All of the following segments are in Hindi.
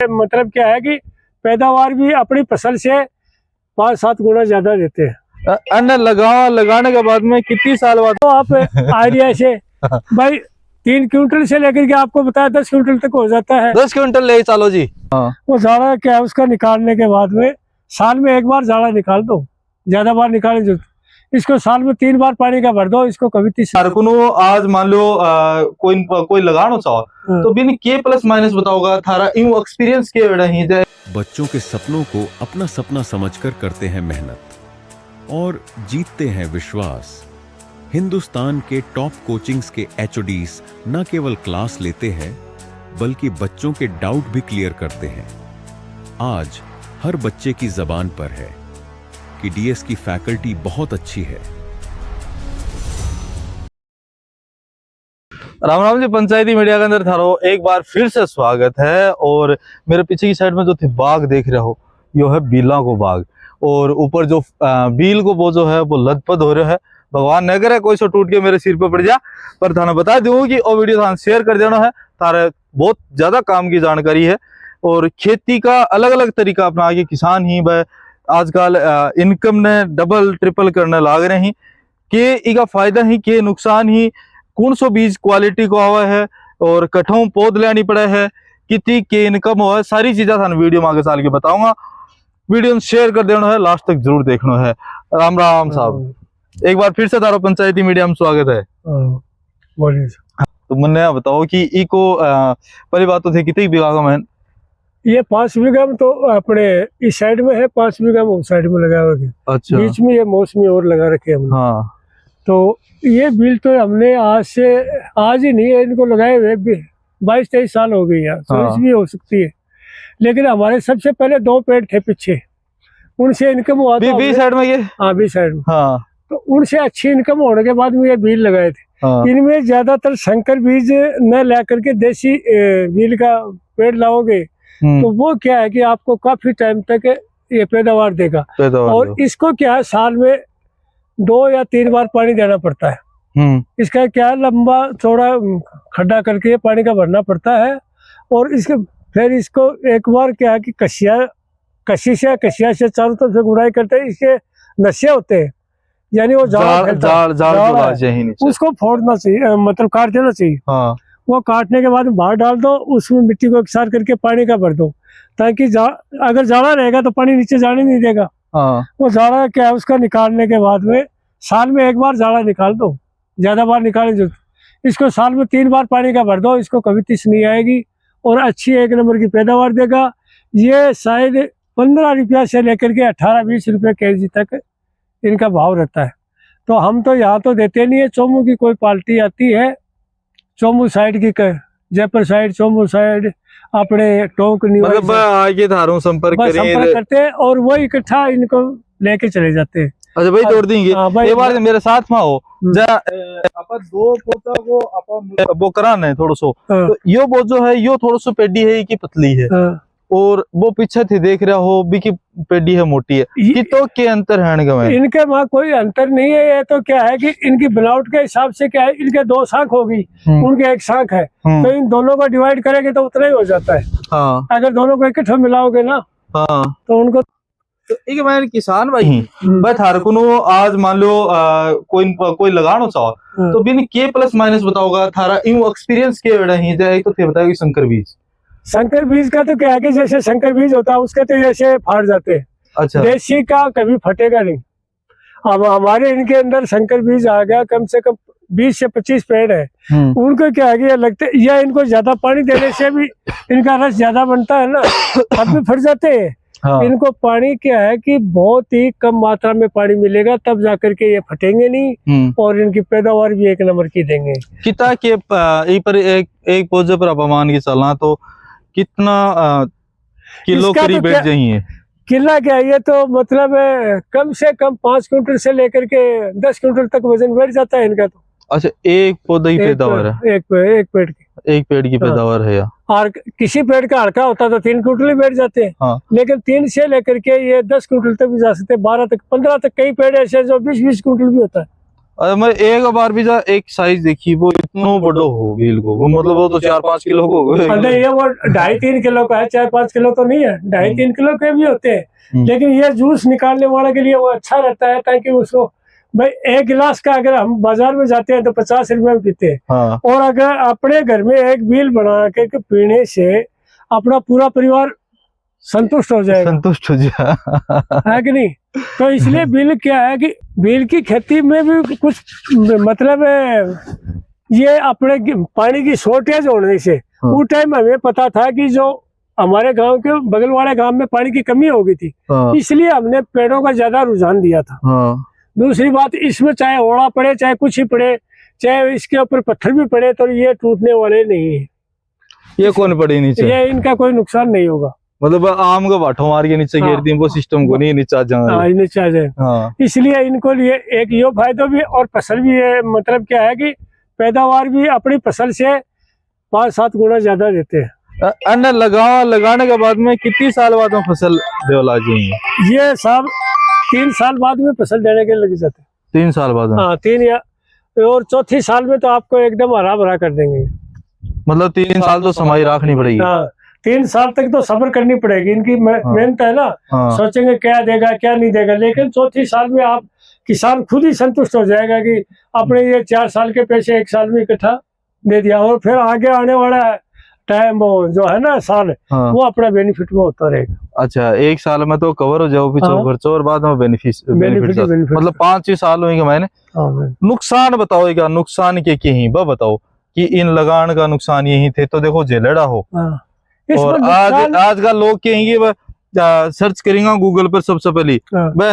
मतलब क्या है कि पैदावार भी अपनी फसल से 5-7 गुना ज्यादा देते हैं। अन्न लगाने के बाद में कितनी साल बाद तो आप आइडिया से भाई 3 क्विंटल से लेकर के आपको बताया 10 क्विंटल तक हो जाता है। 10 क्विंटल ले चलो जी। हाँ। वो जाड़ा क्या है, उसका निकालने के बाद में साल में एक बार जाड़ा निकाल दो, ज्यादा बार निकालने जो इसको साल में 3 बार पानी का भर दो, इसको कभी 30 आज मान लो कोई लगाना चाहो तो बिन के प्लस माइनस बताओगा थारा यूं एक्सपीरियंस के रही है। बच्चों के सपनों को अपना सपना समझकर करते हैं मेहनत और जीतते हैं विश्वास। हिंदुस्तान के टॉप कोचिंग्स के एचओडीज न केवल क्लास लेते हैं बल्कि बच्चों के डाउट भी क्लियर करते हैं। आज हर बच्चे की जबान पर है कि डीएस की फैकल्टी बहुत अच्छी है। राम राम जी, पंचायती मीडिया के अंदर थारो एक बार फिर से स्वागत है। और मेरे पीछे की साइड में जो थे बाग देख रहे हो, यो है बीला को बाग। और ऊपर जो बील को वो जो है वो लदपद हो रहा है। भगवान न करे कोई सो टूट के मेरे सिर पे पड़ जा, पर थाने बता दूं कि वो वीडियो थाने शेयर कर देना है। थारे बहुत ज्यादा काम की जानकारी है और खेती का अलग अलग तरीका अपना के किसान ही वह आजकल इनकम ने डबल ट्रिपल करने लाग रहे हैं कि इका फायदा ही के नुकसान ही, कौन सो बीज क्वालिटी को आवा है और कठों पौध लेनी पड़े है, कितनी के इनकम हो है, सारी चीजें थाने वीडियो में आगे साल के बताऊंगा। वीडियो शेयर कर देना है, लास्ट तक जरूर देखना है। राम राम साहब, एक बार फिर से तारो पंचायती मीडिया में स्वागत है। बोलिए। तो मैंने बताओ कि इको पहली बात तो थे कितनी बीघा का मैं ये 5 बीघा में तो अपने इस साइड में है, 5 बीघा में उस साइड में लगा हुआ है। अच्छा। बीच में ये मौसमी और लगा रखे हमने। हाँ। तो ये बिल तो हमने आज ही नहीं है, इनको लगाए हुए 22-23 साल हो गई यार। तो इसलिए हो सकती है, लेकिन हमारे सबसे पहले 2 पेड़ थे पीछे, उनसे इनकम हुआ था। बी साइड में ये? हाँ, बी साइड में। हाँ। तो उनसे अच्छी इनकम होने के बाद में ये बीज लगाए थे। हाँ। इनमें ज्यादातर संकर बीज न ला करके देसी बीज का पेड़ लाओगे तो वो क्या है कि आपको काफी टाइम तक ये पैदावार देगा। और इसको क्या है, साल में 2 या 3 बार पानी देना पड़ता है। इसका क्या लंबा चौड़ा खड्डा करके पानी का भरना पड़ता है। और इसके फिर इसको एक बार क्या है कि कशी से चारों तरफ से गुड़ाई करते हैं। इसके नशे होते हैं, यानी वो उसको फोड़ना चाहिए, मतलब काट देना चाहिए। हाँ। वो काटने के बाद बाहर डाल दो, उसमें मिट्टी को एकसार करके पानी का भर दो, ताकि अगर जाड़ा रहेगा तो पानी नीचे जाने नहीं देगा। हाँ। वो जाड़ा क्या है, उसका निकालने के बाद में साल में एक बार जाड़ा निकाल दो, ज्यादा बार निकालने जो इसको साल में 3 बार पानी का भर दो, इसको कभी तीस नहीं आएगी और अच्छी 1 नंबर की पैदावार देगा। ये शायद 15 रुपया से लेकर के 18-20 रुपये केजी तक इनका भाव रहता है। तो हम तो यहाँ तो देते नहीं है। चोमू की कोई पार्टी आती है, चोमू साइड की, जयपुर साइड, चोमू साइड, अपने टोंक मतलब आगे धारों संपर्क करते हैं और वो इकट्ठा इनको लेके चले जाते हैं। अच्छा भाई, तोड़ देंगे। ये बार मेरे साथ में हो अपन 2 पोता को अपन वो कराना है थोड़ा सो। तो यो वो जो है यो थोड़ा सो पेडी है की पतली है, और वो पीछे थे देख रहा हो भी की पेडी है मोटी है, कि तो के अंतर है इनके वहाँ कोई अंतर नहीं है। ये तो क्या है कि इनकी बनावट के हिसाब से क्या है, इनके 2 शाख होगी, उनके 1 शाख है, तो इन दोनों को डिवाइड करेंगे तो उतना ही हो जाता है। हाँ। अगर दोनों को इकट्ठा मिलाओगे ना, हाँ, तो उनको तो एक मैं किसान भाई बस हर को आज मान लो कोई लगाना चाहो तो बिन के प्लस माइनस बताओगा थारा यूं एक्सपीरियंस के रही है। तो बताओ संकर बीज का तो क्या है कि जैसे संकर बीज होता है उसके तो जैसे फाड़ जाते हैं। अच्छा। देसी का कभी फटेगा नहीं। अब हमारे इनके अंदर संकर बीज आ गया, कम से कम 20 से 25 पेड़ है। उनको क्या है लगते या इनको ज्यादा पानी देने से भी इनका रस ज्यादा बनता है ना, अब भी फट जाते हैं। हाँ। इनको पानी क्या है कि बहुत ही कम मात्रा में पानी मिलेगा, तब जाकर के ये फटेंगे नहीं और इनकी पैदावार भी 1 नंबर की देंगे। कितना के एक पौधे पर अपमान की चलना तो कितना किलो करीब बैठ जाइए? किला क्या है, ये तो मतलब कम से कम 5 क्विंटल से लेकर के 10 क्विंटल तक वजन बैठ जाता है इनका। तो अच्छा, एक पौधा की पैदावार है? एक पेड़ की पैदावार है। और किसी पेड़ का हल्का होता तो 3 क्विंटल ही बैठ जाते हैं। हाँ। लेकिन 3 से लेकर के ये 10 क्विंटल तक भी जा सकते हैं, 12 तक, 15 तक। कई पेड़ ऐसे जो 20-20 क्विंटल भी होता है। अरे मैं एक बार भी जा एक साइज देखी वो इतना बड़ो हो बिल को, वो मतलब वो तो 4-5 किलो हो गए। नहीं ये वो 2.5-3 किलो का है, 4-5 किलो तो नहीं है, 2.5-3 किलो के भी होते हैं। लेकिन ये जूस निकालने वाले के लिए वो अच्छा रहता है, ताकि उसको भाई एक गिलास का अगर हम बाजार में जाते हैं तो 50 रुपए में पीते हैं। हाँ। और अगर अपने घर में एक बिल बना के पीने से अपना पूरा परिवार संतुष्ट हो जाएगा, संतुष्ट हो जाए, है कि नहीं? तो इसलिए बिल क्या है कि बिल की खेती में भी कुछ मतलब ये अपने पानी की शॉर्टेज होने से उस टाइम हमें पता था कि जो हमारे गांव के बगल वाले गांव में पानी की कमी हो गई थी, इसलिए हमने पेड़ों का ज्यादा रुझान दिया था। दूसरी बात, इसमें चाहे ओड़ा पड़े चाहे कुछ ही पड़े, चाहे इसके ऊपर पत्थर भी पड़े, तो ये टूटने वाले नहीं है। ये कौन पड़े नीचे, ये इनका कोई नुकसान नहीं होगा। मतलब आम का बाठो मार के नीचे गिर दी, वो सिस्टम को नहीं नीचे आ जाए। नीचे आ जाए। इसलिए इनको लिए एक ये फायदा भी और फसल भी है, मतलब क्या है कि पैदावार भी अपनी फसल से 5-7 गुना ज्यादा देते हैं। अन्य लगाने के बाद में कितनी साल बाद में फसल देवला जाएंगे? ये सब 3 साल बाद में फसल देने के लग जाते हैं। 3 साल बाद? हाँ 3 या और चौथी साल में तो आपको एकदम हरा भरा कर देंगे। मतलब 3 साल तो समाई रखनी पड़ेगी। हाँ 3 साल तक तो सब्र करनी पड़ेगी, इनकी मेहनत है ना। सोचेंगे क्या देगा क्या नहीं देगा, लेकिन चौथी साल में आप किसान खुद ही संतुष्ट हो जाएगा कि अपने ये 4 साल के पैसे 1 साल में इकट्ठा दे दिया, और फिर आगे आने वाला टाइम वो जो है ना साल, वो अपना बेनिफिट में होता रहेगा। अच्छा 1 साल में तो कवर हो जाओ पीछे खर्चो, और बाद में बेनिफिट मतलब 5-6 साल होंगे। मैंने नुकसान बताओ, क्या नुकसान के ही बताओ कि इन लगान का नुकसान यही थे, तो देखो जेलड़ा हो। और आज का लोग कहेंगे सर्च करेंगे गूगल पर सबसे पहले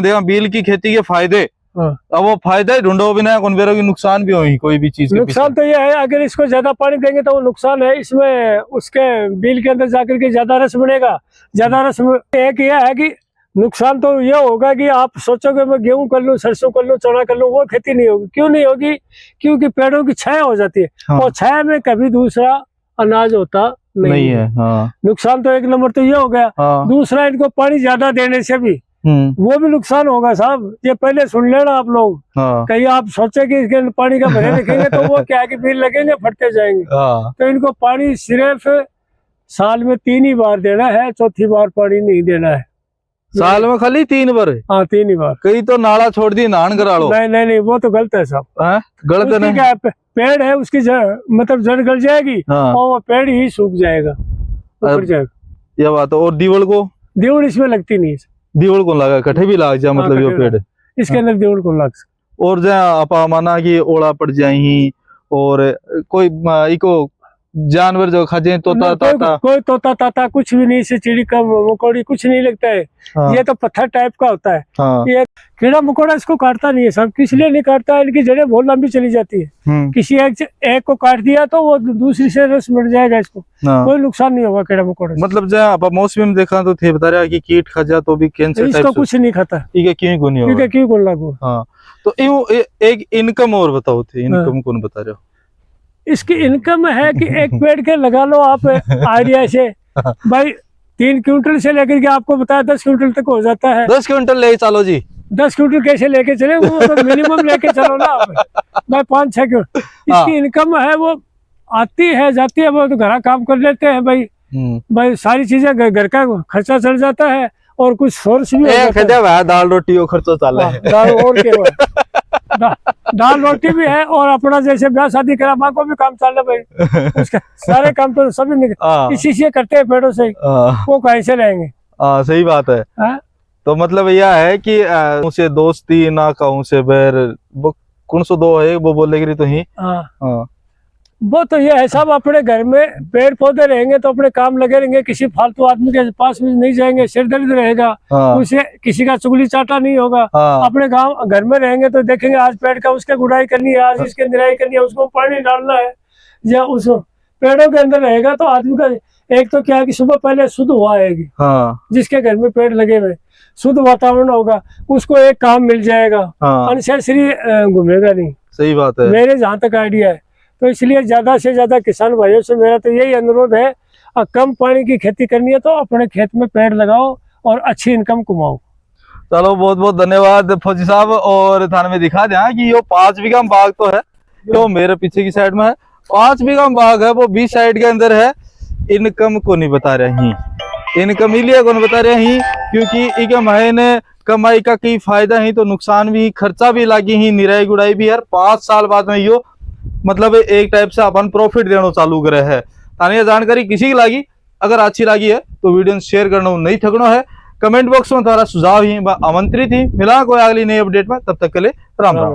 देखा बिल की खेती के फायदे, अब वो फायदा ही ढूंढो बिना कौन बेरोगी, नुकसान भी होगी कोई भी चीज। नुकसान तो ये है अगर इसको ज्यादा पानी देंगे तो वो नुकसान है, इसमें उसके बिल के अंदर जाकर के ज्यादा रस बनेगा। ज्यादा रस एक ये है कि नुकसान तो ये होगा कि आप सोचोगे मैं गेहूं कर लूं, सरसों कर लूं, चना कर लूं, वो खेती नहीं होगी। क्यों नहीं होगी? क्योंकि पेड़ों की छाया हो जाती है, और छाया में कभी दूसरा अनाज होता नहीं है। नुकसान तो 1 नंबर तो ये हो गया। दूसरा, इनको पानी ज्यादा देने से भी वो भी नुकसान होगा साहब। ये पहले सुन लेना आप लोग, कहीं आप सोचे कि इसके पानी का भरे रखेंगे तो वो क्या है कि बिल लगेंगे फटते जाएंगे। तो इनको पानी सिर्फ साल में 3 ही बार देना है, चौथी बार पानी नहीं देना है। साल में खाली 3 बार? हाँ 3 ही बार। कहीं तो नाला छोड़ दी नहान करा लो। नहीं वो तो गलत है साहब, गलत है। क्या पेड़ है उसकी मतलब जड़ गल जाएगी और वो पेड़ ही सूख जाएगा, ऊपर जाएगा। यह बात है। और दीवल को? दीवल इसमें लगती नहीं है। दीवल को लगा कटे भी लाग जाए, मतलब ये पेड़ इसके अंदर दीवल को लग। और जहाँ आप माना कि ओला पड़ जाए, और कोई इको जानवर जो खा जाए, तोता ताता? कोई तोता ताता कुछ भी नहीं, से चिड़ी का मकोड़ी कुछ नहीं लगता है। ये तो पत्थर टाइप का होता है। ये कीड़ा मकोड़ा इसको काटता नहीं है सब। किस लिए नहीं काटता है? इनकी जड़ें बहुत लंबी चली जाती है। किसी एक को काट दिया तो वो दूसरी से रस मिल जाएगा, इसको कोई नुकसान नहीं होगा कीड़ा मकोड़ा। मतलब जहाँ आप मौसमी में देखा तो थे बता रहा कि कीट खा जा तो भी कैंसर इसको कुछ नहीं खाता। क्यों नहीं होगा? क्यों लागू? हाँ तो एक इनकम और बताओ थे, इनकम कौन बता रहे हो? इसकी इनकम है कि एक पेड़ के लगा लो आप आइडिया से भाई 3 क्विंटल से लेकर के आपको बताया 10 क्विंटल तक हो जाता है। 10 क्विंटल ले चलो जी। 10 क्विंटल कैसे लेके चले? वो तो मिनिमम लेके चलो ना भाई 5-6 क्विंटल। इसकी इनकम है, वो आती है जाती है, वो तो घर काम कर लेते हैं भाई सारी चीजें घर का खर्चा चल जाता है, और कुछ सोर्स भी दाल रोटी वो खर्चा चल रहा है। दाल और दाल रोटी भी है, और अपना जैसे ब्याह शादी करा माँ को भी काम चल रहा भाई, उसका सारे काम तो सभी इसी से करते हैं, पेड़ों से। वो कैसे रहेंगे? सही बात है। तो मतलब यह है कि उसे दोस्ती ना कहूँ से बैर, वो कौन सो दो है वो बोलेगी तो ही। वो तो ये है साहब, अपने घर में पेड़ पौधे रहेंगे तो अपने काम लगे रहेंगे, किसी फालतू आदमी के पास भी नहीं जाएंगे, सिर दर्द रहेगा, उसे किसी का चुगली चाटा नहीं होगा। अपने गांव घर में रहेंगे तो देखेंगे आज पेड़ का उसके गुड़ाई करनी है, आज इसके निराई करनी है, उसको पानी डालना है, या उस पेड़ों के अंदर रहेगा तो आदमी का एक तो क्या है कि सुबह पहले शुद्ध हवा आएगी। जिसके घर में पेड़ लगे हुए शुद्ध वातावरण होगा, उसको एक काम मिल जाएगा, अनसेसरी घूमेगा नहीं। सही बात है, मेरे जहाँ तक आइडिया है। तो इसलिए ज्यादा से ज्यादा किसान भाइयों से मेरा तो यही अनुरोध है, कम पानी की खेती करनी है तो अपने खेत में पेड़ लगाओ और अच्छी इनकम कमाओ। चलो बहुत बहुत धन्यवाद फौजी साहब। और थाने में दिखा दें कि यो 5 बीघा बाग तो है, जो मेरे पीछे की साइड में है 5 बीघा बाग है, वो बीच साइड के अंदर है। इनकम को नहीं बता रहे ही, इनकम इसलिए को नहीं बता रहे ही क्योंकि इके महीने कमाई का कई फायदा ही तो नुकसान भी, खर्चा भी लागी ही, निराई गुड़ाई भी। यार 5 साल बाद में यो मतलब एक टाइप से अपन प्रॉफिट देना चालू करे है। तानी जानकारी किसी की लागी, अगर अच्छी लगी है तो वीडियो शेयर करना नहीं थकना है। कमेंट बॉक्स में तुम्हारा सुझाव ही आमंत्रित ही। मिला कोई अगली नई अपडेट में, तब तक के लिए राम राम।